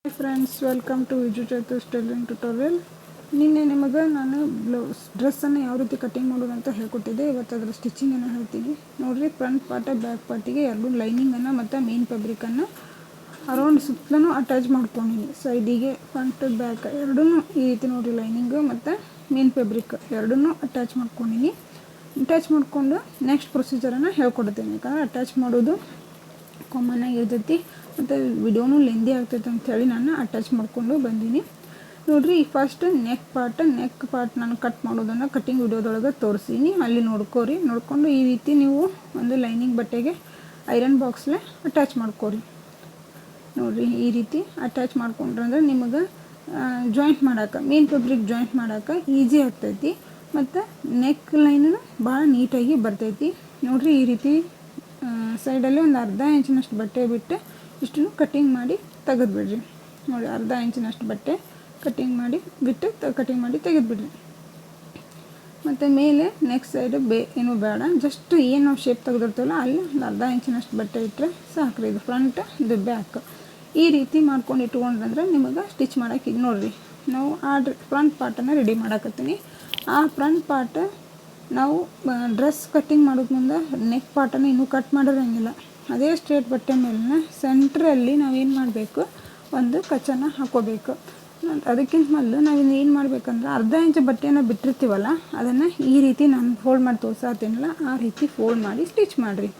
Hi friends, welcome to Viju Chatur tailoring tutorial. ನಿನ್ನೆ ನಿಮಗೆ ನಾನು ಡ್ರೆಸ್ಸನ್ನು ಯಾವ ರೀತಿ ಕಟಿಂಗ್ ಮಾಡೋದು ಅಂತ ಹೇಳ್ಕೊಟ್ಟಿದ್ದೆ. ಇವತ್ತು ಅದರ ಸ್ಟಿಚಿಂಗನ್ನು ಹೇಳ್ತೀನಿ ನೋಡಿರಿ. ಫ್ರಂಟ್ ಪಾರ್ಟ ಬ್ಯಾಕ್ ಪಾರ್ಟಿಗೆ ಎರಡು ಲೈನಿಂಗನ್ನು ಮತ್ತು ಮೇನ್ ಫ್ಯಾಬ್ರಿಕನ್ನು ಅರೌಂಡ್ ಸುತ್ತಲೂ ಅಟ್ಯಾಚ್ ಮಾಡ್ಕೊಂಡಿನಿ. ಸೈಡಿಗೆ ಫ್ರಂಟ್ ಬ್ಯಾಕ್ ಎರಡೂ ಈ ರೀತಿ ನೋಡಿರಿ, ಲೈನಿಂಗು ಮತ್ತು ಮೇನ್ ಫ್ಯಾಬ್ರಿಕ್ ಎರಡೂ ಅಟ್ಯಾಚ್ ಮಾಡ್ಕೊಂಡಿನಿ. ಅಟ್ಯಾಚ್ ಮಾಡಿಕೊಂಡು ನೆಕ್ಸ್ಟ್ ಪ್ರೊಸೀಜರನ್ನು ಹೇಳ್ಕೊಡ್ತೀನಿ. ಯಾಕಂದರೆ ಅಟ್ಯಾಚ್ ಮಾಡೋದು ಕಾಮನ್ ಆಗಿರ್ತೈತಿ ಮತ್ತು ವಿಡಿಯೋನೂ ಲೆಂದಿ ಆಗ್ತೈತೆ ಅಂಥೇಳಿ ನಾನು ಅಟ್ಯಾಚ್ ಮಾಡಿಕೊಂಡು ಬಂದೀನಿ. ನೋಡಿರಿ, ಈ ಫಸ್ಟ್ ನೆಕ್ ಪಾರ್ಟ್ ನಾನು ಕಟ್ ಮಾಡೋದನ್ನು ಕಟ್ಟಿಂಗ್ ವಿಡಿಯೋದೊಳಗೆ ತೋರಿಸೀನಿ. ಅಲ್ಲಿ ನೋಡ್ಕೋರಿ. ನೋಡಿಕೊಂಡು ಈ ರೀತಿ ನೀವು ಒಂದು ಲೈನಿಂಗ್ ಬಟ್ಟೆಗೆ ಐರನ್ ಬಾಕ್ಸ್ಲೆ ಅಟ್ಯಾಚ್ ಮಾಡ್ಕೋರಿ. ನೋಡಿರಿ, ಈ ರೀತಿ ಅಟ್ಯಾಚ್ ಮಾಡ್ಕೊಂಡ್ರೆ ನಿಮಗೆ ಜಾಯಿಂಟ್ ಮಾಡೋಕೆ, ಮೇನ್ ಫ್ಯಾಬ್ರಿಕ್ ಜಾಯಿಂಟ್ ಮಾಡೋಕೆ ಈಸಿ ಆಗ್ತೈತಿ ಮತ್ತು ನೆಕ್ ಲೈನೂ ಭಾಳ ನೀಟಾಗಿ ಬರ್ತೈತಿ. ನೋಡಿರಿ, ಈ ರೀತಿ ಸೈಡಲ್ಲಿ ಒಂದು ಅರ್ಧ ಇಂಚಿನಷ್ಟು ಬಟ್ಟೆ ಬಿಟ್ಟು ಇಷ್ಟನ್ನು ಕಟ್ಟಿಂಗ್ ಮಾಡಿ ತೆಗೆದುಬಿಡ್ರಿ. ನೋಡಿ, ಅರ್ಧ ಇಂಚಿನಷ್ಟು ಬಟ್ಟೆ ಕಟ್ಟಿಂಗ್ ಮಾಡಿ ಬಿಟ್ಟು ಕಟ್ಟಿಂಗ್ ಮಾಡಿ ತೆಗೆದುಬಿಡ್ರಿ. ಮತ್ತು ಮೇಲೆ ನೆಕ್ಸ್ಟ್ ಸೈಡು ಏನೂ ಬೇಡ, ಜಸ್ಟ್ ಏನು ನಾವು ಶೇಪ್ ತೆಗೆದಿರ್ತೀವಲ್ಲ ಅಲ್ಲಿ ಒಂದು ಅರ್ಧ ಇಂಚಿನಷ್ಟು ಬಟ್ಟೆ ಇಟ್ಟರೆ ಸಾಕ್ರಿ. ಇದು ಫ್ರಂಟ್, ಇದು ಬ್ಯಾಕ್. ಈ ರೀತಿ ಮಾಡ್ಕೊಂಡು ಇಟ್ಕೊಂಡ್ರಂದ್ರೆ ನಿಮಗೆ ಸ್ಟಿಚ್ ಮಾಡೋಕೆ ಈಗ ನೋಡಿರಿ, ನಾವು ಫ್ರಂಟ್ ಪಾರ್ಟನ್ನು ರೆಡಿ ಮಾಡಕತ್ತೀನಿ. ಆ ಫ್ರಂಟ್ ಪಾರ್ಟ್ ನಾವು ಡ್ರೆಸ್ ಕಟ್ಟಿಂಗ್ ಮಾಡೋದು ಮುಂದೆ ನೆಕ್ ಪಾರ್ಟನ್ನು ಇನ್ನೂ ಕಟ್ ಮಾಡಿರೋಂಗಿಲ್ಲ. ಅದೇ ಸ್ಟ್ರೇಟ್ ಬಟ್ಟೆ ಮೇಲಿನ ಸೆಂಟ್ರಲ್ಲಿ ನಾವೇನು ಮಾಡಬೇಕು, ಒಂದು ಕಚ್ಚನ್ನು ಹಾಕೋಬೇಕು. ಅದಕ್ಕಿಂತ ಮೊದಲು ನಾವಿನ್ನು ಏನು ಮಾಡಬೇಕಂದ್ರೆ ಅರ್ಧ ಇಂಚು ಬಟ್ಟೆಯನ್ನು ಬಿಟ್ಟಿರ್ತೀವಲ್ಲ ಅದನ್ನು ಈ ರೀತಿ ನಾನು ಫೋಲ್ಡ್ ಮಾಡಿ ತೋರಿಸ್ತೀನಲ್ಲ ಆ ರೀತಿ ಫೋಲ್ಡ್ ಮಾಡಿ ಸ್ಟಿಚ್ ಮಾಡಿರಿ.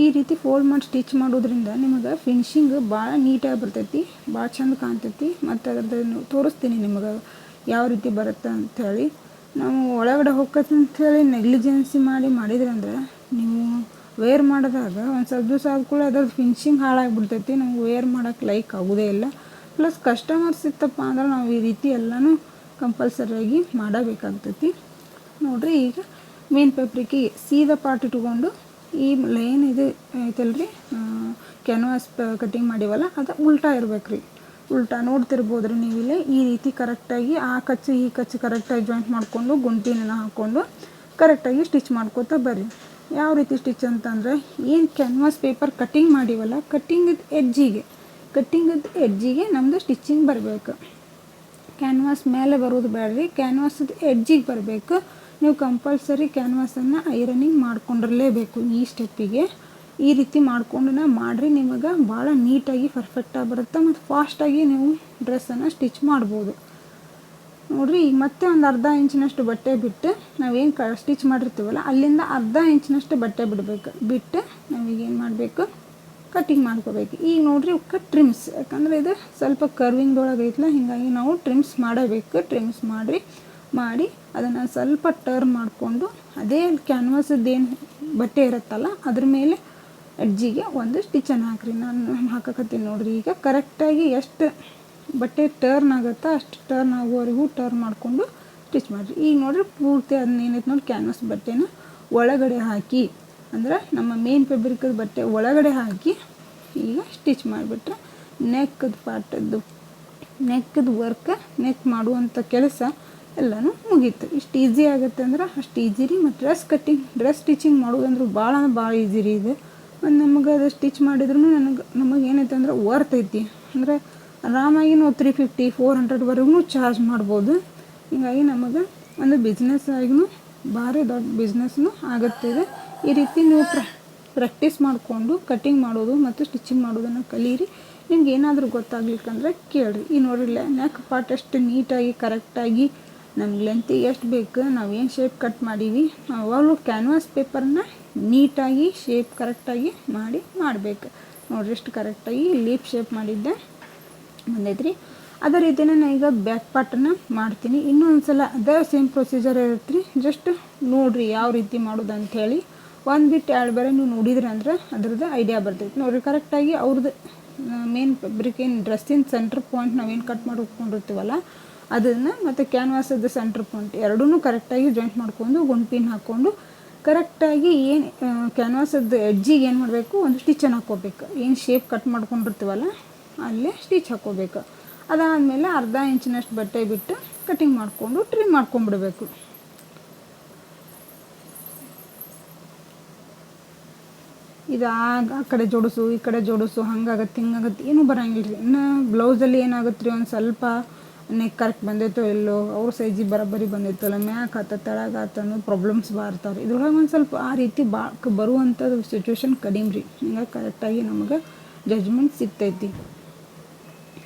ಈ ರೀತಿ ಫೋಲ್ಡ್ ಮಾಡಿ ಸ್ಟಿಚ್ ಮಾಡೋದ್ರಿಂದ ನಿಮಗೆ ಫಿನಿಶಿಂಗ್ ಭಾಳ ನೀಟಾಗಿ ಬರ್ತೈತಿ, ಭಾಳ ಚಂದ ಕಾಣ್ತೈತಿ. ಮತ್ತು ಅದ್ರದ್ದು ತೋರಿಸ್ತೀನಿ ನಿಮಗೆ ಯಾವ ರೀತಿ ಬರುತ್ತೆ ಅಂಥೇಳಿ. ನಾವು ಒಳಗಡೆ ಹೋಗ್ತೈತೆ ಅಂಥೇಳಿ ನೆಗ್ಲಿಜೆನ್ಸಿ ಮಾಡಿದ್ರಂದ್ರೆ ನೀವು ವೇರ್ ಮಾಡಿದಾಗ ಒಂದು ಸ್ವಲ್ಪ ದಿವಸ ಆದ್ಕೂಳೆ ಅದ್ರದ್ದು ಫಿನಿಶಿಂಗ್ ಹಾಳಾಗಿಬಿಡ್ತೈತಿ. ನಮ್ಗೆ ವೇರ್ ಮಾಡೋಕ್ಕೆ ಲೈಕ್ ಆಗೋದೇ ಇಲ್ಲ. ಪ್ಲಸ್ ಕಸ್ಟಮರ್ಸ್ ಇತ್ತಪ್ಪ ಅಂದ್ರೆ ನಾವು ಈ ರೀತಿ ಎಲ್ಲನೂ ಕಂಪಲ್ಸರಿಯಾಗಿ ಮಾಡಬೇಕಾಗ್ತೈತಿ. ನೋಡಿರಿ, ಈಗ ಮೇನ್ ಫ್ಯಾಬ್ರಿಕ್ಕಿಗೆ ಸೀದಾ ಪಾರ್ಟ್ ಇಟ್ಕೊಂಡು ಈ ಲೈನ್ ಇದು ಐತಲ್ರಿ, ಕ್ಯಾನ್ವಾಸ್ ಕಟ್ಟಿಂಗ್ ಮಾಡಿವಲ್ಲ ಅದು ಉಲ್ಟಾ ಇರ್ಬೇಕು ರೀ. ಉಲ್ಟಾ ನೋಡ್ತಿರ್ಬೋದ್ರಿ ನೀವಿಲ್ಲಿ. ಈ ರೀತಿ ಕರೆಕ್ಟಾಗಿ ಆ ಕಚ್ಚು ಈ ಕಚ್ಚು ಕರೆಕ್ಟಾಗಿ ಜಾಯಿಂಟ್ ಮಾಡಿಕೊಂಡು ಗುಂಟಿನ ಹಾಕ್ಕೊಂಡು ಕರೆಕ್ಟಾಗಿ ಸ್ಟಿಚ್ ಮಾಡ್ಕೋತಾ ಬರ್ರಿ. ಯಾವ ರೀತಿ ಸ್ಟಿಚ್ ಅಂತಂದರೆ, ಏನು ಕ್ಯಾನ್ವಾಸ್ ಪೇಪರ್ ಕಟ್ಟಿಂಗ್ ಮಾಡಿವಲ್ಲ ಕಟ್ಟಿಂಗದ ಎಡ್ಜಿಗೆ ನಮ್ಮದು ಸ್ಟಿಚಿಂಗ್ ಬರಬೇಕು. ಕ್ಯಾನ್ವಾಸ್ ಮೇಲೆ ಬರೋದು ಬೇಡ್ರಿ, ಕ್ಯಾನ್ವಾಸದ ಎಡ್ಜಿಗೆ ಬರಬೇಕು. ನೀವು ಕಂಪಲ್ಸರಿ ಕ್ಯಾನ್ವಾಸನ್ನು ಐರನಿಂಗ್ ಮಾಡ್ಕೊಂಡಿರಲೇಬೇಕು. ಈ ಸ್ಟೆಪ್ಪಿಗೆ ಈ ರೀತಿ ಮಾಡ್ಕೊಂಡು ಮಾಡಿರಿ, ನಿಮಗೆ ಭಾಳ ನೀಟಾಗಿ ಪರ್ಫೆಕ್ಟಾಗಿ ಬರುತ್ತೆ ಮತ್ತು ಫಾಸ್ಟಾಗಿ ನೀವು ಡ್ರೆಸ್ಸನ್ನು ಸ್ಟಿಚ್ ಮಾಡ್ಬೋದು. ನೋಡಿರಿ, ಈಗ ಮತ್ತೆ ಒಂದು ಅರ್ಧ ಇಂಚಿನಷ್ಟು ಬಟ್ಟೆ ಬಿಟ್ಟು ನಾವೇನು ಸ್ಟಿಚ್ ಮಾಡಿರ್ತೀವಲ್ಲ ಅಲ್ಲಿಂದ ಅರ್ಧ ಇಂಚಿನಷ್ಟು ಬಟ್ಟೆ ಬಿಟ್ಟು ನಾವೀಗೇನು ಮಾಡಬೇಕು, ಕಟ್ಟಿಂಗ್ ಮಾಡ್ಕೋಬೇಕು. ಈಗ ನೋಡಿರಿ, ಟ್ರಿಮ್ಸ್, ಯಾಕಂದರೆ ಇದು ಸ್ವಲ್ಪ ಕರ್ವಿಂಗ್ದೊಳಗೆ ಐತಲ್ಲ, ಹೀಗಾಗಿ ನಾವು ಟ್ರಿಮ್ಸ್ ಮಾಡಬೇಕು. ಟ್ರಿಮ್ಸ್ ಮಾಡಿ ಅದನ್ನು ಸ್ವಲ್ಪ ಟರ್ನ್ ಮಾಡಿಕೊಂಡು ಅದೇ ಕ್ಯಾನ್ವಾಸದ್ದೇನು ಬಟ್ಟೆ ಇರುತ್ತಲ್ಲ ಅದ್ರ ಮೇಲೆ ಎಡ್ಜಿಗೆ ಒಂದು ಸ್ಟಿಚನ್ನು ಹಾಕ್ರಿ. ನಾನು ಹಾಕಕತ್ತೀನಿ ನೋಡಿರಿ. ಈಗ ಕರೆಕ್ಟಾಗಿ ಎಷ್ಟು ಬಟ್ಟೆ ಟರ್ನ್ ಆಗುತ್ತಾ ಅಷ್ಟು ಟರ್ನ್ ಆಗೋವರೆಗೂ ಟರ್ನ್ ಮಾಡಿಕೊಂಡು ಸ್ಟಿಚ್ ಮಾಡಿರಿ. ಈಗ ನೋಡಿರಿ, ಪೂರ್ತಿ ಅದನ್ನ ಏನೈತೆ ನೋಡಿ ಕ್ಯಾನ್ವಾಸ್ ಬಟ್ಟೆನ ಒಳಗಡೆ ಹಾಕಿ, ಅಂದ್ರೆ ನಮ್ಮ ಮೇನ್ ಫ್ಯಾಬ್ರಿಕದ ಬಟ್ಟೆ ಒಳಗಡೆ ಹಾಕಿ ಈಗ ಸ್ಟಿಚ್ ಮಾಡಿಬಿಟ್ರೆ ನೆಕ್ಕದ ವರ್ಕ್, ನೆಕ್ ಮಾಡುವಂಥ ಕೆಲಸ ಎಲ್ಲನೂ ಮುಗೀತು. ಇಷ್ಟು ಈಸಿ ಆಗುತ್ತೆ ಅಂದ್ರೆ ಅಷ್ಟು ಈಸಿ ರೀ. ಮತ್ತು ಡ್ರೆಸ್ ಸ್ಟಿಚಿಂಗ್ ಮಾಡೋದಂದ್ರೆ ಭಾಳ ಈಸಿ ರೀ ಇದು. ಮತ್ತು ನಮಗೆ ಅದು ಸ್ಟಿಚ್ ಮಾಡಿದ್ರೂ ನಮಗೆ ಏನೈತೆ ಅಂದ್ರೆ ವರ್ತ್ ಐತಿ. ಅಂದರೆ ಆರಾಮಾಗಿ ನಾವು 350-400ವರೆಗೂ ಚಾರ್ಜ್ ಮಾಡ್ಬೋದು. ಹೀಗಾಗಿ ನಮಗೆ ಒಂದು ಬಿಸ್ನೆಸ್ ಆಗಿನೂ ಭಾರಿ ದೊಡ್ಡ ಬಿಸ್ನೆಸ್ನೂ ಆಗುತ್ತೆ ಇದು. ಈ ರೀತಿ ನೀವು ಪ್ರಾಕ್ಟೀಸ್ ಮಾಡಿಕೊಂಡು ಕಟ್ಟಿಂಗ್ ಮಾಡೋದು ಮತ್ತು ಸ್ಟಿಚಿಂಗ್ ಮಾಡೋದನ್ನು ಕಲೀರಿ. ನಿಮ್ಗೆ ಏನಾದರೂ ಗೊತ್ತಾಗ್ಲಿಕ್ಕಂದ್ರೆ ಕೇಳಿರಿ. ಈ ನೋಡಿರಲಿಲ್ಲ, ನೆಕ್ ಪಾರ್ಟ್ ಎಷ್ಟು ನೀಟಾಗಿ ಕರೆಕ್ಟಾಗಿ ನಮ್ಗೆ ಲೆಂತಿಗೆ ಎಷ್ಟು ಬೇಕು, ನಾವು ಏನು ಶೇಪ್ ಕಟ್ ಮಾಡೀವಿ, ಅವಾಗಲೂ ಕ್ಯಾನ್ವಾಸ್ ಪೇಪರ್ನ ನೀಟಾಗಿ ಶೇಪ್ ಕರೆಕ್ಟಾಗಿ ಮಾಡಬೇಕು. ನೋಡಿರಿ, ಎಷ್ಟು ಕರೆಕ್ಟಾಗಿ ಲೀಫ್ ಶೇಪ್ ಮಾಡಿದ್ದೆ ಬಂದೈತ್ರಿ. ಅದೇ ರೀತಿಯೇ ನಾನು ಈಗ ಬ್ಯಾಕ್ ಪಾರ್ಟನ್ನು ಮಾಡ್ತೀನಿ. ಇನ್ನೊಂದು ಸಲ ಅದೇ ಸೇಮ್ ಪ್ರೊಸೀಜರ್ ಇರುತ್ತೆ ರೀ. ಜಸ್ಟ್ ನೋಡಿರಿ ಯಾವ ರೀತಿ ಮಾಡೋದು ಅಂಥೇಳಿ. ಒಂದು ಬಿಟ್ಟು ಎರಡು ಬೇರೆ ನೀವು ನೋಡಿದ್ರಿ ಅಂದ್ರೆ ಅದ್ರದ್ದು ಐಡಿಯಾ ಬರ್ತೈತಿ. ನೋಡಿರಿ, ಕರೆಕ್ಟಾಗಿ ಅವ್ರದ್ದು ಮೇನ್ ಫ್ಯಾಬ್ರಿಕ್ ಏನು ಡ್ರೆಸ್ಸಿನ ಸೆಂಟ್ರ್ ಪಾಯಿಂಟ್ ನಾವೇನು ಕಟ್ ಮಾಡಿ ಹೋಗ್ಕೊಂಡಿರ್ತೀವಲ್ಲ ಅದನ್ನು ಮತ್ತು ಕ್ಯಾನ್ವಾಸದ ಸೆಂಟ್ರ್ ಪಾಯಿಂಟ್ ಎರಡೂ ಕರೆಕ್ಟಾಗಿ ಜಾಯಿಂಟ್ ಮಾಡ್ಕೊಂಡು ಗುಂಪಿನ ಹಾಕ್ಕೊಂಡು ಕರೆಕ್ಟಾಗಿ ಏನು ಕ್ಯಾನ್ವಾಸದ ಎಡ್ಜಿಗೆ ಏನು ಮಾಡಬೇಕು, ಒಂದು ಸ್ಟಿಚನ್ನು ಹಾಕ್ಕೋಬೇಕು. ಏನು ಶೇಪ್ ಕಟ್ ಮಾಡ್ಕೊಂಡಿರ್ತೀವಲ್ಲ ಅಲ್ಲೇ ಸ್ಟಿಚ್ ಹಾಕ್ಕೋಬೇಕು. ಅದಾದಮೇಲೆ ಅರ್ಧ ಇಂಚಿನಷ್ಟು ಬಟ್ಟೆ ಬಿಟ್ಟು ಕಟ್ಟಿಂಗ್ ಮಾಡಿಕೊಂಡು ಟ್ರಿಮ್ ಮಾಡ್ಕೊಂಬಿಡಬೇಕು. ಇದು ಆ ಕಡೆ ಜೋಡಿಸು ಈ ಕಡೆ ಜೋಡಿಸು ಹಂಗಾಗತ್ತೆ ಹಿಂಗಾಗತ್ತೆ ಏನೂ ಬರೋಂಗಿಲ್ಲ ರೀ. ಇನ್ನು ಬ್ಲೌಸಲ್ಲಿ ಏನಾಗುತ್ತೆ ರೀ, ಒಂದು ಸ್ವಲ್ಪ ನೆಕ್ ಕರೆಕ್ಟ್ ಬಂದೈತೋ ಎಲ್ಲೋ, ಅವ್ರ ಸೈಜಿಗೆ ಬರೋಬ್ಬರಿ ಬಂದೈತೋ ಇಲ್ಲ, ಮ್ಯಾಕ್ ಆತ ತೆಳಗೆ ಆತ ಅನ್ನೋ ಪ್ರಾಬ್ಲಮ್ಸ್ ಬರ್ತಾವೆ ರೀ. ಇದ್ರೊಳಗೆ ಒಂದು ಸ್ವಲ್ಪ ಆ ರೀತಿ ಬರುವಂಥದ್ದು ಸಿಚುವೇಶನ್ ಕಡಿಮೆ ರೀ. ಹಿಂಗಾಗಿ ಕರೆಕ್ಟಾಗಿ ನಮಗೆ ಜಜ್ಮೆಂಟ್ ಸಿಗ್ತೈತಿ.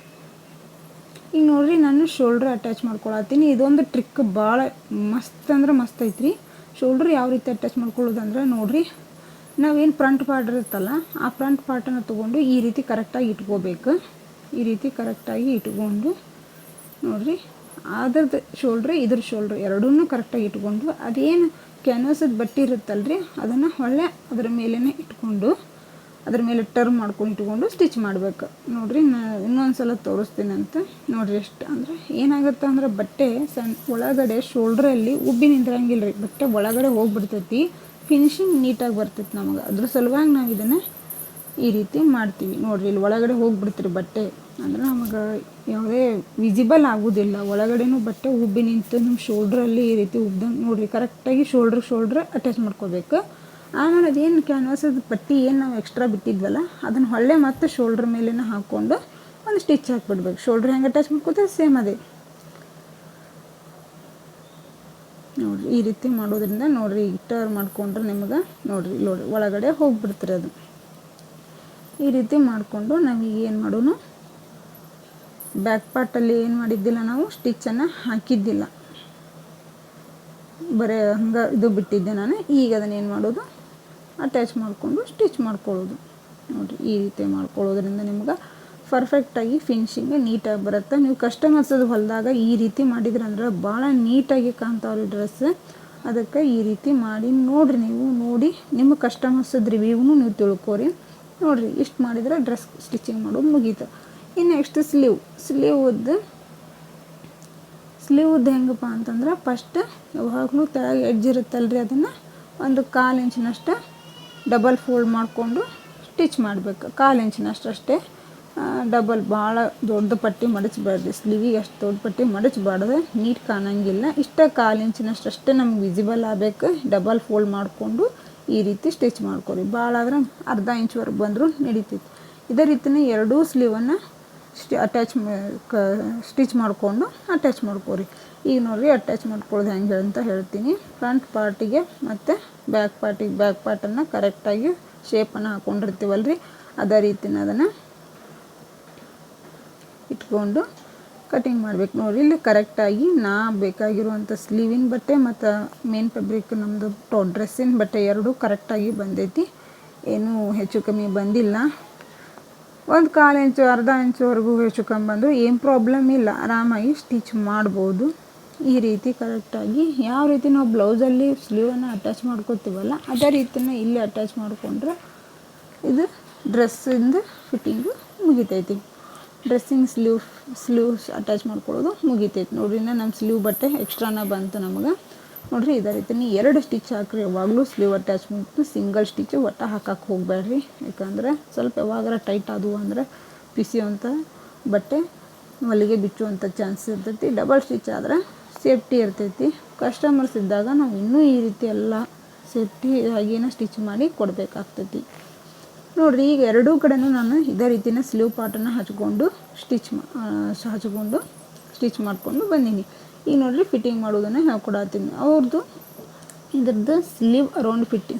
ಈಗ ನೋಡಿರಿ, ನಾನು ಶೋಲ್ಡ್ರ್ ಅಟ್ಯಾಚ್ ಮಾಡ್ಕೊಳತ್ತೀನಿ. ಇದೊಂದು ಟ್ರಿಕ್ ಭಾಳ ಮಸ್ತ್ ಅಂದ್ರೆ ಮಸ್ತ್ ಐತ್ರಿ. ಶೋಲ್ಡ್ರ್ ಯಾವ ರೀತಿ ಅಟ್ಯಾಚ್ ಮಾಡ್ಕೊಳ್ಳೋದಂದ್ರೆ ನೋಡಿರಿ, ನಾವೇನು ಫ್ರಂಟ್ ಪಾರ್ಟ್ ಇರುತ್ತಲ್ಲ ಆ ಫ್ರಂಟ್ ಪಾರ್ಟನ್ನು ತೊಗೊಂಡು ಈ ರೀತಿ ಕರೆಕ್ಟಾಗಿ ಇಟ್ಕೋಬೇಕು. ಈ ರೀತಿ ಕರೆಕ್ಟಾಗಿ ಇಟ್ಕೊಂಡು ನೋಡಿರಿ, ಅದ್ರದ್ದು ಶೋಲ್ಡ್ರ್ ಇದ್ರ ಶೋಲ್ಡ್ರ್ ಎರಡೂ ಕರೆಕ್ಟಾಗಿ ಇಟ್ಕೊಂಡು ಅದೇನು ಕ್ಯಾನ್ವಾಸದ ಬಟ್ಟೆ ಇರುತ್ತಲ್ರಿ ಅದನ್ನು ಹೊಳ್ಳೆ ಅದರ ಮೇಲೇ ಇಟ್ಕೊಂಡು ಅದ್ರ ಮೇಲೆ ಟರ್ನ್ ಮಾಡ್ಕೊಂಡು ಇಟ್ಕೊಂಡು ಸ್ಟಿಚ್ ಮಾಡಬೇಕು. ನೋಡಿರಿ, ಇನ್ನೊಂದು ಸಲ ತೋರಿಸ್ತೀನಿ ಅಂತ ನೋಡಿರಿ. ಎಷ್ಟು ಅಂದರೆ ಏನಾಗುತ್ತೆ ಅಂದ್ರೆ ಬಟ್ಟೆ ಒಳಗಡೆ ಶೋಲ್ಡ್ರಲ್ಲಿ ಉಬ್ಬಿ ನಿಂದ್ರಂಗಿಲ್ಲ ರೀ, ಬಟ್ಟೆ ಒಳಗಡೆ ಹೋಗ್ಬಿಡ್ತೈತಿ, ಫಿನಿಶಿಂಗ್ ನೀಟಾಗಿ ಬರ್ತೈತಿ ನಮಗೆ. ಅದ್ರ ಸಲುವಾಗಿ ನಾವು ಇದನ್ನು ಈ ರೀತಿ ಮಾಡ್ತೀವಿ. ನೋಡಿರಿ, ಇಲ್ಲಿ ಒಳಗಡೆ ಹೋಗ್ಬಿಡ್ತೀರಿ ಬಟ್ಟೆ ಅಂದ್ರೆ ನಮಗೆ ಯಾವುದೇ ವಿಸಿಬಲ್ ಆಗೋದಿಲ್ಲ. ಒಳಗಡೆನೂ ಬಟ್ಟೆ ಉಬ್ಬಿ ನಿಂತು ನಮ್ಮ ಶೋಲ್ಡ್ರಲ್ಲಿ ಈ ರೀತಿ ಉಬ್ದಂಗೆ ನೋಡಿರಿ, ಕರೆಕ್ಟಾಗಿ ಶೋಲ್ಡ್ರ್ ಅಟ್ಯಾಚ್ ಮಾಡ್ಕೋಬೇಕು. ಆಮೇಲೆ ಅದೇನು ಕ್ಯಾನ್ವಾಸದ ಪಟ್ಟಿ ಏನು ನಾವು ಎಕ್ಸ್ಟ್ರಾ ಬಿಟ್ಟಿದ್ವಲ್ಲ ಅದನ್ನು ಹೊಳ್ಳೆ ಮತ್ತು ಶೋಲ್ಡ್ರ್ ಮೇಲೇ ಹಾಕ್ಕೊಂಡು ಒಂದು ಸ್ಟಿಚ್ ಹಾಕ್ಬಿಡ್ಬೇಕು. ಶೋಲ್ಡ್ರ್ ಹೆಂಗೆ ಅಟ್ಯಾಚ್ ಮಾಡ್ಕೋತಾರೆ ಸೇಮ್ ಅದೇ ನೋಡಿರಿ. ಈ ರೀತಿ ಮಾಡೋದ್ರಿಂದ ನೋಡಿರಿ, ಟರ್ ಮಾಡ್ಕೊಂಡ್ರೆ ನಿಮಗೆ ನೋಡಿರಿ ಒಳಗಡೆ ಹೋಗ್ಬಿಡ್ತೀರಿ ಅದು. ಈ ರೀತಿ ಮಾಡಿಕೊಂಡು ನಾವೀಗ ಏನು ಮಾಡೋಣ, ಬ್ಯಾಕ್ ಪಾರ್ಟಲ್ಲಿ ಏನು ಮಾಡಿದ್ದಿಲ್ಲ, ನಾವು ಸ್ಟಿಚ್ಚನ್ನು ಹಾಕಿದ್ದಿಲ್ಲ, ಬರೀ ಹಂಗೆ ಇದು ಬಿಟ್ಟಿದ್ದೆ ನಾನು. ಈಗ ಅದನ್ನು ಏನು ಮಾಡೋದು, ಅಟ್ಯಾಚ್ ಮಾಡಿಕೊಂಡು ಸ್ಟಿಚ್ ಮಾಡ್ಕೊಳ್ಳೋದು. ನೋಡಿರಿ, ಈ ರೀತಿ ಮಾಡ್ಕೊಳ್ಳೋದ್ರಿಂದ ನಿಮ್ಗೆ ಪರ್ಫೆಕ್ಟಾಗಿ ಫಿನಿಶಿಂಗ್ ನೀಟಾಗಿ ಬರುತ್ತೆ. ನೀವು ಕಸ್ಟಮರ್ಸದು ಹೊಲಿದಾಗ ಈ ರೀತಿ ಮಾಡಿದ್ರಂದ್ರೆ ಭಾಳ ನೀಟಾಗಿ ಕಾಣ್ತಾವ್ರಿ ಡ್ರೆಸ್. ಅದಕ್ಕೆ ಈ ರೀತಿ ಮಾಡಿ ನೋಡಿರಿ, ನೀವು ನೋಡಿ ನಿಮ್ಮ ಕಸ್ಟಮರ್ಸದ ರಿವ್ಯೂನು ನೀವು ತಿಳ್ಕೊರಿ. ನೋಡಿರಿ, ಇಷ್ಟು ಮಾಡಿದರೆ ಡ್ರೆಸ್ ಸ್ಟಿಚಿಂಗ್ ಮಾಡೋದು ಮುಗೀತು. ಇನ್ನು ನೆಕ್ಸ್ಟ್ ಸ್ಲೀವ್ದು ಹೆಂಗಪ್ಪ ಅಂತಂದ್ರೆ ಫಸ್ಟ್ ಯಾವಾಗಲೂ ತೆಳಗೆ ಎಡ್ಜ್ ಇರುತ್ತಲ್ರಿ, ಅದನ್ನು ಒಂದು 1/4 ಇಂಚಿನಷ್ಟು ಡಬಲ್ ಫೋಲ್ಡ್ ಮಾಡಿಕೊಂಡು ಸ್ಟಿಚ್ ಮಾಡಬೇಕು. 1/4 ಇಂಚಿನಷ್ಟು ಅಷ್ಟೇ, ಡಬಲ್ ಭಾಳ ದೊಡ್ಡ ಪಟ್ಟಿ ಮಡಚಬೇಡ್ರಿ. ಸ್ಲೀವಿಗೆ ಅಷ್ಟು ದೊಡ್ಡ ಪಟ್ಟಿ ಮಡಚಬಾರ್ದು, ನೀಟ್ ಕಾಣಂಗಿಲ್ಲ. ಇಷ್ಟ 1/4 ಇಂಚಿನಷ್ಟು ಅಷ್ಟೇ ನಮ್ಗೆ ವಿಸಿಬಲ್ ಆಗಬೇಕು. ಡಬಲ್ ಫೋಲ್ಡ್ ಮಾಡಿಕೊಂಡು ಈ ರೀತಿ ಸ್ಟಿಚ್ ಮಾಡ್ಕೊರಿ. ಭಾಳ ಆದ್ರೆ 1/2 ಇಂಚ್ವರೆಗೆ ಬಂದರೂ ನಡೀತೈತಿ. ಇದೇ ರೀತಿಯೇ ಎರಡೂ ಸ್ಲೀವನ್ನು ಸ್ಟಿಚ್ ಮಾಡಿಕೊಂಡು ಅಟ್ಯಾಚ್ ಮಾಡ್ಕೊರಿ. ಈಗ ನೋಡಿರಿ, ಅಟ್ಯಾಚ್ ಮಾಡ್ಕೊಳ್ಳೋದು ಹೆಂಗೆ ಅಂತ ಹೇಳ್ತೀನಿ. ಫ್ರಂಟ್ ಪಾರ್ಟಿಗೆ ಮತ್ತು ಬ್ಯಾಕ್ ಪಾರ್ಟನ್ನು ಕರೆಕ್ಟಾಗಿ ಶೇಪನ್ನು ಹಾಕ್ಕೊಂಡಿರ್ತೀವಲ್ಲ ರೀ, ಅದೇ ರೀತಿನ ಅದನ್ನು ಇಟ್ಕೊಂಡು ಕಟಿಂಗ್ ಮಾಡ್ಬೇಕು. ನೋಡಿರಿ, ಇಲ್ಲಿ ಕರೆಕ್ಟಾಗಿ ಬೇಕಾಗಿರುವಂಥ ಸ್ಲೀವಿನ ಬಟ್ಟೆ ಮತ್ತು ಮೇನ್ ಫ್ಯಾಬ್ರಿಕ್ ನಮ್ಮದು ಡ್ರೆಸ್ಸಿನ ಬಟ್ಟೆ ಎರಡೂ ಕರೆಕ್ಟಾಗಿ ಬಂದೈತಿ, ಏನೂ ಹೆಚ್ಚು ಕಮ್ಮಿ ಬಂದಿಲ್ಲ. ಒಂದು 1/4 ಇಂಚು 1/2 ಇಂಚುವರೆಗೂ ಹೆಚ್ಚು ಕಮ್ಮಿ ಬಂದು ಏನು ಪ್ರಾಬ್ಲಮ್ ಇಲ್ಲ, ಆರಾಮಾಗಿ ಸ್ಟಿಚ್ ಮಾಡ್ಬೋದು. ಈ ರೀತಿ ಕರೆಕ್ಟಾಗಿ ಯಾವ ರೀತಿ ನಾವು ಬ್ಲೌಸಲ್ಲಿ ಸ್ಲೀವನ್ನು ಅಟ್ಯಾಚ್ ಮಾಡ್ಕೊತೀವಲ್ಲ ಅದೇ ರೀತಿನ ಇಲ್ಲಿ ಅಟ್ಯಾಚ್ ಮಾಡಿಕೊಂಡ್ರೆ ಇದು ಡ್ರೆಸ್ಸಿಂದು ಫಿಟ್ಟಿಂಗು ಮುಗಿತೈತಿ. ಡ್ರೆಸ್ಸಿಂಗ್ ಸ್ಲೀವ್ಸ್ ಅಟ್ಯಾಚ್ ಮಾಡ್ಕೊಳ್ಳೋದು ಮುಗಿತೈತಿ. ನೋಡ್ರಿ, ನಮ್ಮ ಸ್ಲೀವ್ ಬಟ್ಟೆ ಎಕ್ಸ್ಟ್ರಾನ ಬಂತು ನಮಗೆ. ನೋಡಿರಿ, ಇದೇ ರೀತಿ 2 ಸ್ಟಿಚ್ ಹಾಕ್ರಿ. ಯಾವಾಗಲೂ ಸ್ಲೀವ್ ಅಟ್ಯಾಚ್ಮೆಂಟ್ ಸಿಂಗಲ್ ಸ್ಟಿಚ್ ಒಟ್ಟು ಹಾಕಕ್ಕೆ ಹೋಗಬೇಡ್ರಿ. ಯಾಕಂದರೆ ಸ್ವಲ್ಪ ಯಾವಾಗಾರ ಟೈಟ್ ಆದವು ಅಂದರೆ ಪಿಸಿಯುವಂಥ ಬಟ್ಟೆ ಹೊಲಿಗೆ ಬಿಚ್ಚುವಂಥ ಚಾನ್ಸ್ ಇರ್ತೈತಿ. ಡಬಲ್ ಸ್ಟಿಚ್ ಆದರೆ ಸೇಫ್ಟಿ ಇರ್ತೈತಿ. ಕಸ್ಟಮರ್ಸ್ ಇದ್ದಾಗ ನಾವು ಇನ್ನೂ ಈ ರೀತಿ ಎಲ್ಲ ಸೇಫ್ಟಿ ಆಗಿನ ಸ್ಟಿಚ್ ಮಾಡಿ ಕೊಡಬೇಕಾಗ್ತೈತಿ. ನೋಡಿರಿ, ಈಗ ಎರಡೂ ಕಡೆನೂ ನಾನು ಇದೇ ರೀತಿಯ ಸ್ಲೀವ್ ಪಾರ್ಟನ್ನು ಹಚ್ಕೊಂಡು ಸ್ಟಿಚ್ ಮಾಡಿಕೊಂಡು ಬಂದೀನಿ. ಈಗ ನೋಡಿರಿ, ಫಿಟ್ಟಿಂಗ್ ಮಾಡೋದನ್ನು ಹೇಳ್ಕೊಡತ್ತೀನಿ. ಅವ್ರದ್ದು ಇದ್ರದ್ದು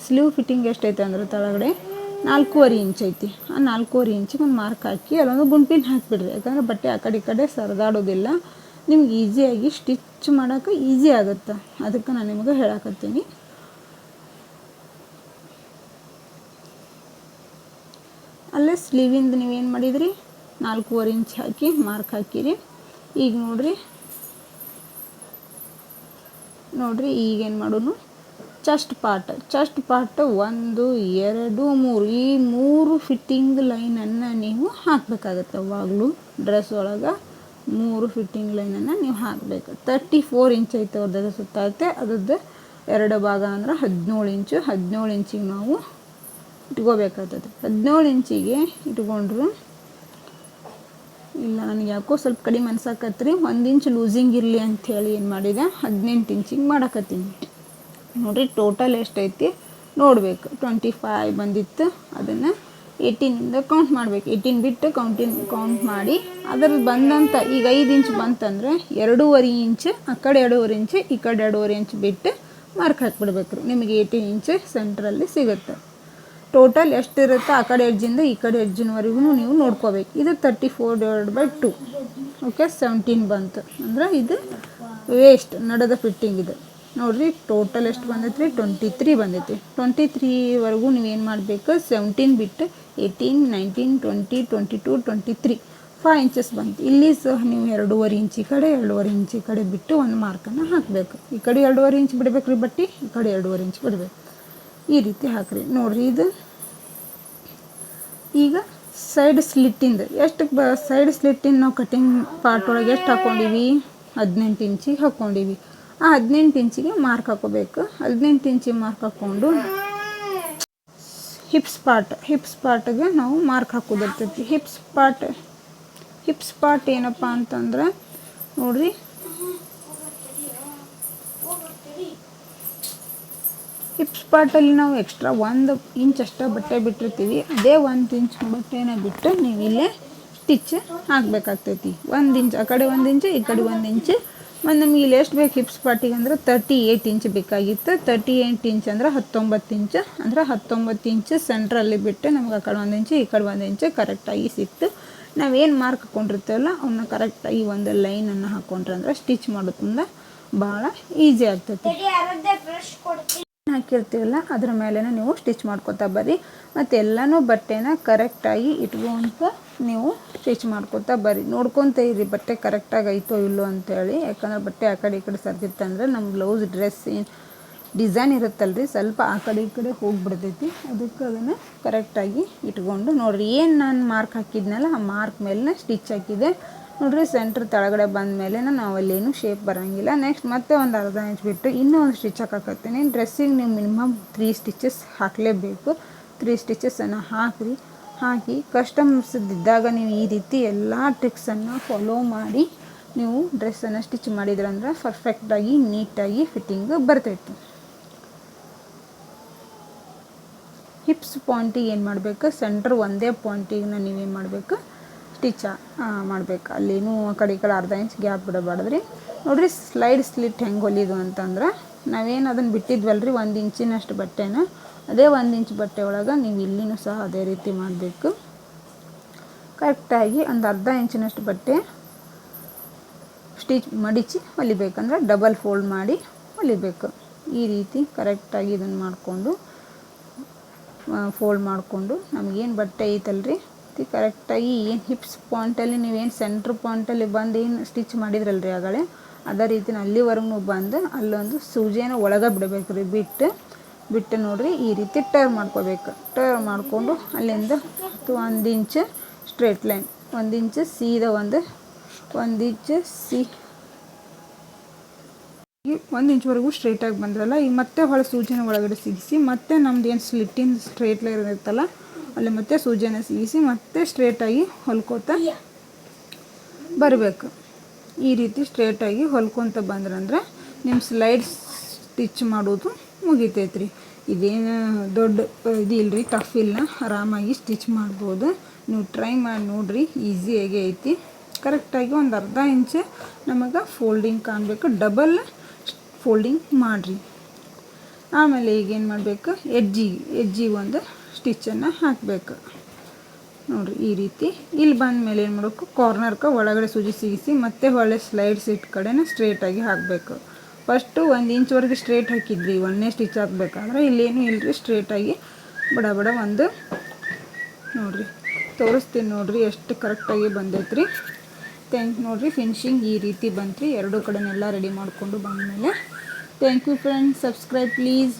ಸ್ಲೀವ್ ಫಿಟ್ಟಿಂಗ್ ಎಷ್ಟೈತೆ ಅಂದ್ರೆ ತೆಳಗಡೆ 4.5 ಇಂಚ್ ಐತಿ. ಆ 4.5 ಇಂಚಿಗೆ ಒಂದು ಮಾರ್ಕ್ ಹಾಕಿ ಅಲ್ಲೊಂದು ಗುಂಪಿನ ಹಾಕಿಬಿಡ್ರಿ. ಯಾಕಂದರೆ ಬಟ್ಟೆ ಆ ಕಡೆ ಸರಿದಾಡೋದಿಲ್ಲ, ನಿಮ್ಗೆ ಈಸಿಯಾಗಿ ಸ್ಟಿಚ್ ಮಾಡೋಕೆ ಈಸಿ ಆಗುತ್ತೆ. ಅದಕ್ಕೆ ನಾನು ನಿಮಗೆ ಹೇಳಕತ್ತೀನಿ. ಅಲ್ಲೇ ಸ್ಲೀವಿಂದ ನೀವೇನು ಮಾಡಿದ್ರಿ, 4.5 ಇಂಚ್ ಹಾಕಿ ಮಾರ್ಕ್ ಹಾಕಿರಿ. ಈಗ ನೋಡಿರಿ, ಈಗೇನು ಮಾಡೋಣ, ಚೆಸ್ಟ್ ಪಾರ್ಟ್ 1 2 3 ಈ 3 ಫಿಟ್ಟಿಂಗ್ ಲೈನನ್ನು ನೀವು ಹಾಕಬೇಕಾಗತ್ತೆ. ಯಾವಾಗಲೂ ಡ್ರೆಸ್ ಒಳಗೆ 3 ಫಿಟ್ಟಿಂಗ್ ಲೈನನ್ನು ನೀವು ಹಾಕಬೇಕು. 34 ಇಂಚ್ ಐತೆ ಅವ್ರದ್ದು ಸುತ್ತೈತೆ. ಅದ್ರದ್ದು 2 ಭಾಗ ಅಂದ್ರೆ 17 ಇಂಚು. 17 ಇಂಚಿಗೆ ನಾವು ಇಟ್ಕೋಬೇಕಾಗ್ತದೆ. 17 ಇಂಚಿಗೆ ಇಟ್ಕೊಂಡ್ರು ಇಲ್ಲ, ನನಗೆ ಯಾಕೋ ಸ್ವಲ್ಪ ಕಡಿಮೆ ಅನ್ಸಕತ್ರಿ. 1 ಇಂಚ್ ಲೂಸಿಂಗ್ ಇರಲಿ ಅಂಥೇಳಿ ಏನು ಮಾಡಿದೆ, 18 ಇಂಚಿಗೆ ಮಾಡಕತ್ತೀನಿ. ನೋಡಿರಿ, ಟೋಟಲ್ ಎಷ್ಟೈತಿ, ನೋಡಬೇಕು 25 ಬಂದಿತ್ತು ಅದನ್ನು 18ಇಂದ ಕೌಂಟ್ ಮಾಡಬೇಕು. 18 ಬಿಟ್ಟು ಕೌಂಟ್ ಮಾಡಿ ಅದ್ರಲ್ಲಿ ಬಂದಂಥ ಈಗ 5 ಇಂಚ್ ಬಂತಂದರೆ 2.5 ಇಂಚ್ ಆ ಕಡೆ 2.5 ಇಂಚ್ ಈ ಕಡೆ 2.5 ಇಂಚ್ ಬಿಟ್ಟು ಮಾರ್ಕ್ ಹಾಕಿಬಿಡ್ಬೇಕು. ನಿಮಗೆ 18 ಇಂಚ್ ಸೆಂಟ್ರಲ್ಲಿ ಸಿಗುತ್ತೆ. ಟೋಟಲ್ ಎಷ್ಟಿರುತ್ತೆ ಆ ಕಡೆ ಎಡ್ಜಿಂದ ಈ ಕಡೆ ಎಡ್ಜಿನವರೆಗೂ ನೀವು ನೋಡ್ಕೋಬೇಕು. ಇದು 34/2 ಓಕೆ 17 ಬಂತು ಅಂದರೆ ಇದು ವೇಸ್ಟ್ ನಡದ ಫಿಟ್ಟಿಂಗ್ ಇದೆ ನೋಡಿರಿ. ಟೋಟಲ್ ಎಷ್ಟು ಬಂದೈತೆ ರೀ 23 ಬಂದೈತಿ. 23ವರೆಗೂ ನೀವೇನು ಮಾಡಬೇಕು 17 ಬಿಟ್ಟು 18, 19, 20, 22, 23 5 ಇಂಚಸ್ ಬಂತು. ಇಲ್ಲಿ ಸಹ ನೀವು 2.5 ಇಂಚ್ ಈ ಕಡೆ 2.5 ಇಂಚ್ ಈ ಕಡೆ ಬಿಟ್ಟು ಒಂದು ಮಾರ್ಕನ್ನು ಹಾಕಬೇಕು. ಈ ಕಡೆ 2.5 ಇಂಚ್ ಬಿಡಬೇಕು ರೀ ಬಟ್ಟೆ, ಈ ಕಡೆ 2.5 ಇಂಚ್ ಬಿಡಬೇಕು. ಈ ರೀತಿ ಹಾಕಿರಿ ನೋಡಿರಿ. ಇದು ಈಗ ಸೈಡ್ ಸ್ಲಿಟ್ಟಿಂದ ಎಷ್ಟು ಸೈಡ್ ಸ್ಲಿಟ್ಟಿಂದ ನಾವು ಕಟಿಂಗ್ ಪಾರ್ಟ್ ಒಳಗೆ ಎಷ್ಟು ಹಾಕ್ಕೊಂಡಿವಿ 18 ಇಂಚಿಗೆ ಹಾಕ್ಕೊಂಡಿವಿ. ಆ 18 ಇಂಚಿಗೆ ಮಾರ್ಕ್ ಹಾಕೋಬೇಕು. 18 ಇಂಚಿಗೆ ಮಾರ್ಕ್ ಹಾಕ್ಕೊಂಡು ಹಿಪ್ಸ್ ಪಾರ್ಟ್ಗೆ ನಾವು ಮಾರ್ಕ್ ಹಾಕೋದಿರ್ತೈತಿ. ಹಿಪ್ಸ್ ಪಾರ್ಟ್ ಏನಪ್ಪ ಅಂತಂದ್ರೆ ನೋಡಿರಿ ಹಿಪ್ಸ್ ಪಾರ್ಟಲ್ಲಿ ನಾವು ಎಕ್ಸ್ಟ್ರಾ 1 ಇಂಚ್ ಅಷ್ಟೇ ಬಟ್ಟೆ ಬಿಟ್ಟಿರ್ತೀವಿ. ಅದೇ 1 ಇಂಚ್ ಬಟ್ಟೆನ ಬಿಟ್ಟು ನೀವು ಇಲ್ಲೇ ಸ್ಟಿಚ್ ಹಾಕಬೇಕಾಗ್ತೈತಿ. 1 ಇಂಚ್ ಆ ಕಡೆ 1 ಇಂಚ್ ಈ ಕಡೆ 1 ಇಂಚ್. ಮತ್ತು ನಮಗೆ ಇಲ್ಲಿ ಎಷ್ಟು ಬೇಕು ಹಿಪ್ಸ್ ಪಾರ್ಟಿಗೆ ಅಂದರೆ 38 ಇಂಚ್ ಬೇಕಾಗಿತ್ತು. 38 ಇಂಚ್ ಅಂದರೆ 19 ಇಂಚ್ ಅಂದರೆ 19 ಇಂಚ್ ಸೆಂಟ್ರಲ್ಲಿ ಬಿಟ್ಟು ನಮ್ಗೆ ಆ ಕಡೆ 1 ಇಂಚ್ ಈ ಕಡೆ 1 ಇಂಚ್ ಕರೆಕ್ಟಾಗಿ ಸಿಕ್ತು. ನಾವೇನು ಮಾರ್ಕ್ ಹಾಕ್ಕೊಂಡಿರ್ತೇವಲ್ಲ ಅವನ್ನ ಕರೆಕ್ಟಾಗಿ ಒಂದು ಲೈನನ್ನು ಹಾಕ್ಕೊಂಡ್ರೆ ಅಂದರೆ ಸ್ಟಿಚ್ ಮಾಡೋದ್ರಿಂದ ಭಾಳ ಈಸಿ ಆಗ್ತೈತಿ. ಹಾಕಿರ್ತೀವಲ್ಲ ಅದ್ರ ಮೇಲೆ ನೀವು ಸ್ಟಿಚ್ ಮಾಡ್ಕೊತಾ ಬರ್ರಿ. ಮತ್ತು ಎಲ್ಲನೂ ಬಟ್ಟೆನ ಕರೆಕ್ಟಾಗಿ ಇಟ್ಕೊಂತ ನೀವು ಸ್ಟಿಚ್ ಮಾಡ್ಕೊತಾ ಬರ್ರಿ. ನೋಡ್ಕೊತ ಇರಿ ಬಟ್ಟೆ ಕರೆಕ್ಟಾಗಿ ಐತೋ ಇಲ್ಲೋ ಅಂತೇಳಿ. ಯಾಕಂದ್ರೆ ಬಟ್ಟೆ ಆ ಕಡೆ ಈ ಕಡೆ ಸರ್ದಿತ್ತಂದ್ರೆ ನಮ್ಮ ಬ್ಲೌಸ್ ಡ್ರೆಸ್ ಡಿಸೈನ್ ಇರುತ್ತಲ್ರಿ ಸ್ವಲ್ಪ ಆ ಕಡೆ ಈ ಕಡೆ ಹೋಗಿಬಿಡ್ತೈತಿ. ಅದಕ್ಕೆ ಅದನ್ನು ಕರೆಕ್ಟಾಗಿ ಇಟ್ಕೊಂಡು ನೋಡಿರಿ. ಏನು ನಾನು ಮಾರ್ಕ್ ಹಾಕಿದ್ನಲ್ಲ ಆ ಮಾರ್ಕ್ ಮೇಲೆ ಸ್ಟಿಚ್ ಹಾಕಿದೆ ನೋಡಿರಿ. ಸೆಂಟ್ರ್ ಕೆಳಗಡೆ ಬಂದ ಮೇಲೆ ನಾವು ಅಲ್ಲೇನು ಶೇಪ್ ಬರೋಂಗಿಲ್ಲ. ನೆಕ್ಸ್ಟ್ ಮತ್ತೆ ಒಂದು ಅರ್ಧ ಇಂಚ್ ಬಿಟ್ಟು ಇನ್ನೂ ಒಂದು ಸ್ಟಿಚ್ ಹಾಕಕತ್ತೀನಿ. ಡ್ರೆಸ್ಸಿಗೆ ನೀವು ಮಿನಿಮಮ್ 3 ಸ್ಟಿಚಸ್ ಹಾಕಲೇಬೇಕು. 3 ಸ್ಟಿಚಸನ್ನು ಹಾಕಿ ಕಸ್ಟಮರ್ಸ್ ಇದ್ದಾಗ ನೀವು ಈ ರೀತಿ ಎಲ್ಲ ಟ್ರಿಕ್ಸನ್ನು ಫಾಲೋ ಮಾಡಿ ನೀವು ಡ್ರೆಸ್ಸನ್ನು ಸ್ಟಿಚ್ ಮಾಡಿದ್ರಂದ್ರೆ ಪರ್ಫೆಕ್ಟಾಗಿ ನೀಟಾಗಿ ಫಿಟ್ಟಿಂಗ್ ಬರ್ತೈತಿ. ಹಿಪ್ಸ್ ಪಾಯಿಂಟಿಗೆ ಏನು ಮಾಡಬೇಕು ಸೆಂಟ್ರ್ ಒಂದೇ ಪಾಯಿಂಟಿಗೆ ನೀವೇನು ಮಾಡಬೇಕು ಸ್ಟಿಚ್ ಮಾಡಬೇಕು. ಅಲ್ಲೇನೂ ಆ ಕಡೆ ಈ ಕಡೆ ಅರ್ಧ ಇಂಚ್ ಗ್ಯಾಪ್ ಬಿಡಬಾರ್ದ್ರಿ. ನೋಡಿರಿ ಸ್ಲೈಡ್ ಸ್ಲಿಟ್ ಹೆಂಗೆ ಹೊಲಿದು ಅಂತಂದ್ರೆ ನಾವೇನು ಅದನ್ನು ಬಿಟ್ಟಿದ್ವಲ್ರಿ 1 ಇಂಚಿನಷ್ಟು ಬಟ್ಟೆನ ಅದೇ 1 ಇಂಚ್ ಬಟ್ಟೆ ಒಳಗೆ ನೀವು ಇಲ್ಲಿನೂ ಸಹ ಅದೇ ರೀತಿ ಮಾಡಬೇಕು. ಕರೆಕ್ಟಾಗಿ ಒಂದು ಅರ್ಧ ಇಂಚಿನಷ್ಟು ಬಟ್ಟೆ ಸ್ಟಿಚ್ ಮಡಿಚಿ ಹೊಲಿಬೇಕಂದ್ರೆ ಡಬಲ್ ಫೋಲ್ಡ್ ಮಾಡಿ ಹೊಲಿಬೇಕು. ಈ ರೀತಿ ಕರೆಕ್ಟಾಗಿ ಇದನ್ನು ಮಾಡಿಕೊಂಡು ಫೋಲ್ಡ್ ಮಾಡಿಕೊಂಡು ನಮಗೇನು ಬಟ್ಟೆ ಐತಲ್ರಿ ಕರೆಕ್ಟಾಗಿ ಏನು ಹಿಪ್ಸ್ ಪಾಯಿಂಟಲ್ಲಿ ನೀವೇನು ಸೆಂಟ್ರ್ ಪಾಯಿಂಟಲ್ಲಿ ಬಂದು ಏನು ಸ್ಟಿಚ್ ಮಾಡಿದ್ರಲ್ರಿ ಆಗಲೇ ಅದೇ ರೀತಿ ಅಲ್ಲಿವರೆಗೂ ಬಂದು ಅಲ್ಲೊಂದು ಸೂಜಿಯನ್ನು ಒಳಗೆ ಬಿಡಬೇಕು ರೀ. ಬಿಟ್ಟು ನೋಡಿರಿ ಈ ರೀತಿ ಟರ್ ಮಾಡ್ಕೋಬೇಕು. ಟರ್ ಮಾಡಿಕೊಂಡು ಅಲ್ಲಿಂದ 1 ಇಂಚ್ ಸ್ಟ್ರೇಟ್ ಲೈನ್ 1 ಇಂಚ್ ಸೀದಾ 1 ಇಂಚ್ವರೆಗೂ ಸ್ಟ್ರೇಟಾಗಿ ಬಂದ್ರಲ್ಲ ಈಗ ಮತ್ತೆ ಹೊಳೆ ಸೂಜಿನ ಒಳಗಡೆ ಸಿಗಿಸಿ ಮತ್ತೆ ನಮ್ದು ಏನು ಸ್ಲಿಟ್ಟಿನ ಸ್ಟ್ರೇಟ್ ಲೈನ್ ಇರುತ್ತಲ್ಲ ಅಲ್ಲಿ ಮತ್ತೆ ಸೂಜಿಯನ್ನು ಸಿಗಿಸಿ ಮತ್ತೆ ಸ್ಟ್ರೇಟಾಗಿ ಹೊಲ್ಕೋತಾ ಬರಬೇಕು. ಈ ರೀತಿ ಸ್ಟ್ರೇಟಾಗಿ ಹೊಲ್ಕೊತ ಬಂದ್ರಂದ್ರೆ ನಿಮ್ಮ ಸ್ಲೈಡ್ ಸ್ಟಿಚ್ ಮಾಡೋದು ಮುಗಿತೈತ್ರಿ. ಇದೇನು ದೊಡ್ಡ ಇದು ಇಲ್ಲರಿ, ಟಫ್ ಇಲ್ಲ, ಆರಾಮಾಗಿ ಸ್ಟಿಚ್ ಮಾಡ್ಬೋದು. ನೀವು ಟ್ರೈ ಮಾಡಿ ನೋಡಿರಿ, ಈಸಿಯಾಗಿ ಐತಿ. ಕರೆಕ್ಟಾಗಿ ಒಂದು ಅರ್ಧ ಇಂಚ್ ನಮಗೆ ಫೋಲ್ಡಿಂಗ್ ಕಾಣಬೇಕು. ಡಬಲ್ ಫೋಲ್ಡಿಂಗ್ ಮಾಡಿರಿ. ಆಮೇಲೆ ಈಗೇನು ಮಾಡಬೇಕು ಎಡ್ಜಿಗೆ ಒಂದು ಸ್ಟಿಚ್ಚನ್ನು ಹಾಕಬೇಕು ನೋಡಿರಿ. ಈ ರೀತಿ ಇಲ್ಲಿ ಬಂದ ಮೇಲೆ ಏನು ಮಾಡಬೇಕು ಕಾರ್ನರ್ಗೆ ಒಳಗಡೆ ಸೂಜಿ ಸಿಗಿಸಿ ಮತ್ತೆ ಹೊಳೆ ಸ್ಲೈಡ್ ಸೀಟ್ ಕಡೆನ ಸ್ಟ್ರೇಟಾಗಿ ಹಾಕಬೇಕು. ಫಸ್ಟು 1 ಇಂಚ್ವರೆಗೆ ಸ್ಟ್ರೇಟ್ ಹಾಕಿದ್ರಿ, 1ನೇ ಸ್ಟಿಚ್ ಹಾಕಬೇಕಾದ್ರೆ ಇಲ್ಲೇನು ಇಲ್ಲರಿ, ಸ್ಟ್ರೇಟಾಗಿ ಬಡ ಒಂದು ನೋಡಿರಿ ತೋರಿಸ್ತೀನಿ ನೋಡಿರಿ ಎಷ್ಟು ಕರೆಕ್ಟಾಗಿ ಬಂದೈತ್ರಿ. ನೋಡಿರಿ ಫಿನಿಶಿಂಗ್ ಈ ರೀತಿ ಬಂತ್ರಿ. 2 ಕಡೆನೆಲ್ಲ ರೆಡಿ ಮಾಡಿಕೊಂಡು ಬಂದಮೇಲೆ thank you friends. Subscribe please.